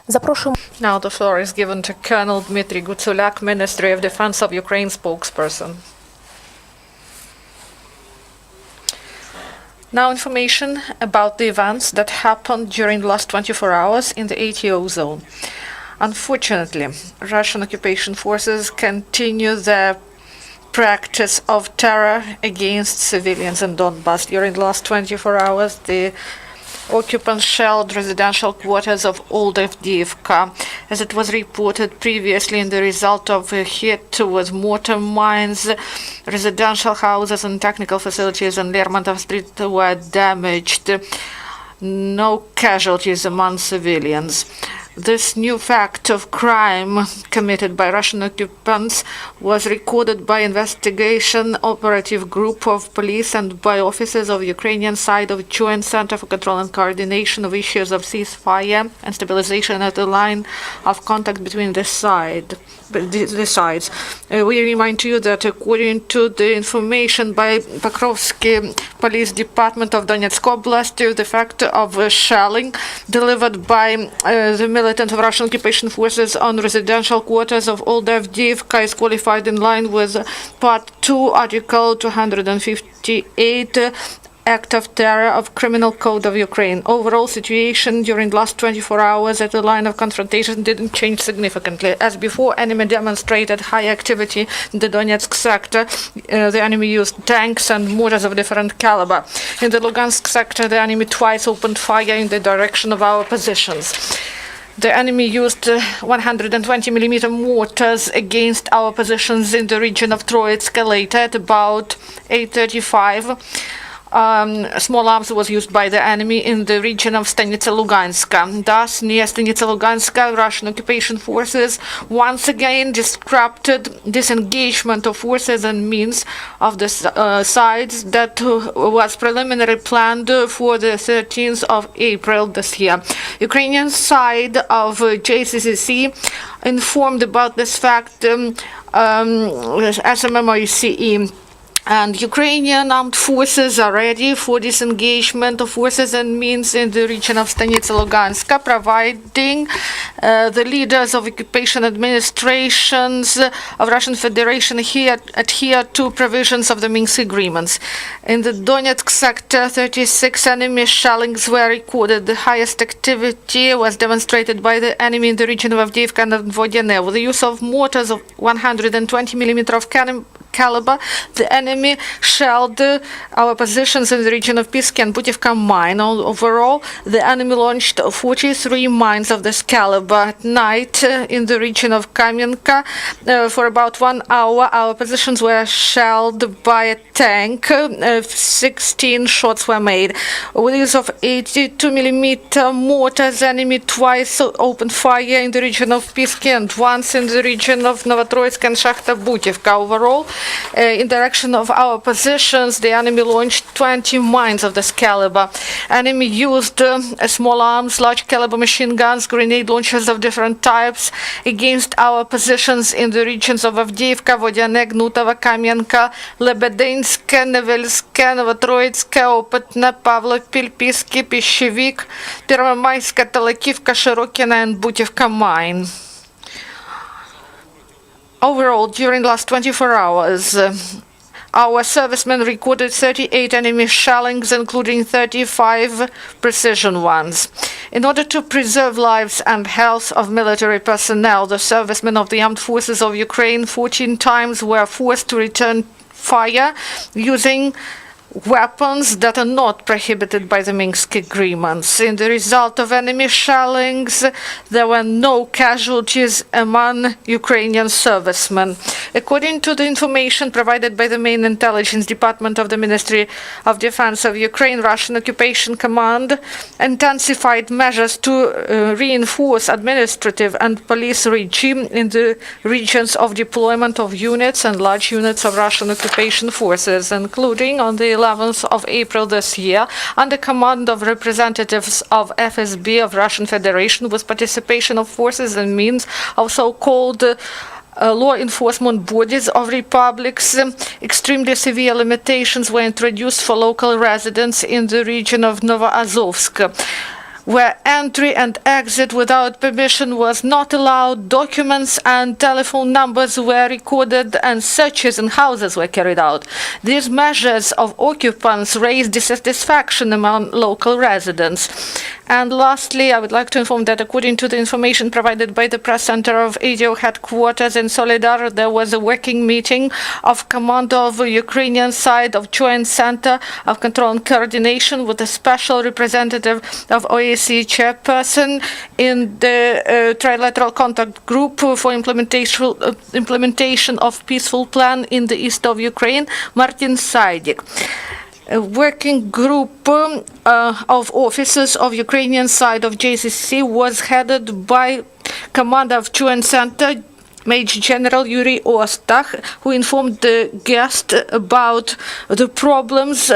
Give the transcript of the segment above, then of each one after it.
Now the floor is given to Colonel Dmytro Hutsulyak, Ministry of Defense of Ukraine spokesperson. Now information about the events that happened during the last 24 hours in the ATO zone. Unfortunately, Russian occupation forces continue their practice of terror against civilians in Donbass. During the last 24 hours, the occupants shelled residential quarters of Old Avdiivka, as it was reported previously in the result of a hit with mortar mines. Residential houses and technical facilities in Lermontov Street were damaged. No casualties among civilians. This new fact of crime committed by Russian occupants was recorded by investigation operative group of police and by officers of the Ukrainian side of Joint Center for Control and Coordination of Issues of Ceasefire and Stabilization at the line of contact between the sides. We remind you that according to the information by Pokrovsky Police Department of Donetsk Oblast, the fact of shelling delivered by the militant of Russian occupation forces on residential quarters of Old Avdiivka is qualified in line with Part 2, Article 258, Act of Terror of Criminal Code of Ukraine. Overall situation during the last 24 hours at the line of confrontation didn't change significantly. As before, enemy demonstrated high activity in the Donetsk sector. The enemy used tanks and mortars of different caliber. In the Lugansk sector, the enemy twice opened fire in the direction of our positions. The enemy used 120mm mortars against our positions in the region of Troitsk later at about 8:35. Small arms was used by the enemy in the region of Stanitsa Luganska. Thus, near Stanitsa Luganska, Russian occupation forces once again disrupted disengagement of forces and means of the sides that was preliminarily planned for the 13th of April this year. Ukrainian side of JCCC informed about this fact as a MMOCE. And Ukrainian armed forces are ready for disengagement of forces and means in the region of Stanitsa Luganska, providing the leaders of occupation administrations of Russian Federation adhere to provisions of the Minsk agreements. In the Donetsk sector, 36 enemy shellings were recorded. The highest activity was demonstrated by the enemy in the region of Avdiivka and Vodiane. With the use of mortars of 120mm of caliber, the enemy shelled our positions in the region of Pisky and Butivka mine. Overall, the enemy launched 43 mines of this caliber. At night, in the region of Kamenka, for about 1 hour, our positions were shelled by a tank. 16 shots were made. With the use of 82mm mortars, the enemy twice opened fire in the region of Pisky and once in the region of Novotroitsk and Shakhta Butivka. Overall, in direction of our positions, the enemy launched 20 mines of this caliber. Enemy used small arms, large caliber machine guns, grenade launchers of different types against our positions in the regions of Avdiivka, Vodiane, Gnutovo, Kamenka, Lebedinske, Nevelske, Novotroitske, Opetne, Pavlovpil, Pisky, Pishevik, Первомайska, Telekivka, Shirokina, and Butivka mine. Overall, during the last 24 hours, our servicemen recorded 38 enemy shellings, including 35 precision ones. In order to preserve lives and health of military personnel, the servicemen of the armed forces of Ukraine 14 times were forced to return fire using weapons that are not prohibited by the Minsk agreements. In the result of enemy shellings, there were no casualties among Ukrainian servicemen. According to the information provided by the main intelligence department of the Ministry of Defense of Ukraine, Russian Occupation Command intensified measures to reinforce administrative and police regime in the regions of deployment of units and large units of Russian occupation forces, including on the 11th of April this year, under command of representatives of FSB of Russian Federation, with participation of forces and means of so-called law enforcement bodies of republics. Extremely severe limitations were introduced for local residents in the region of Novoazovsk. where entry and exit without permission was not allowed, documents and telephone numbers were recorded, and searches in houses were carried out. These measures of occupants raised dissatisfaction among local residents. And lastly, I would like to inform that according to the information provided by the press center of ADO headquarters in Solidar, there was a working meeting of command of Ukrainian side of Joint Center of Control and Coordination with a special representative of OSCE chairperson in the trilateral contact group for implementation of peaceful plan in the east of Ukraine, Martin Saydik. A working group of officers of Ukrainian side of JCC was headed by commander of Joint Center, Major General Yuri Ostach, who informed the guest about the problems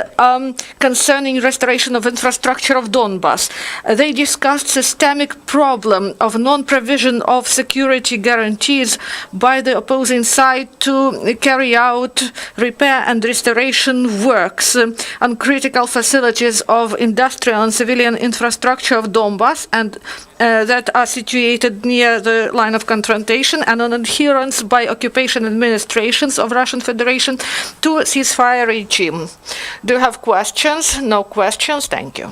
concerning restoration of infrastructure of Donbas. They discussed systemic problem of non-provision of security guarantees by the opposing side to carry out repair and restoration works on critical facilities of industrial and civilian infrastructure of Donbas and that are situated near the line of confrontation, and on adherence by occupation administrations of Russian Federation to ceasefire regime. Do you have questions? No questions? Thank you.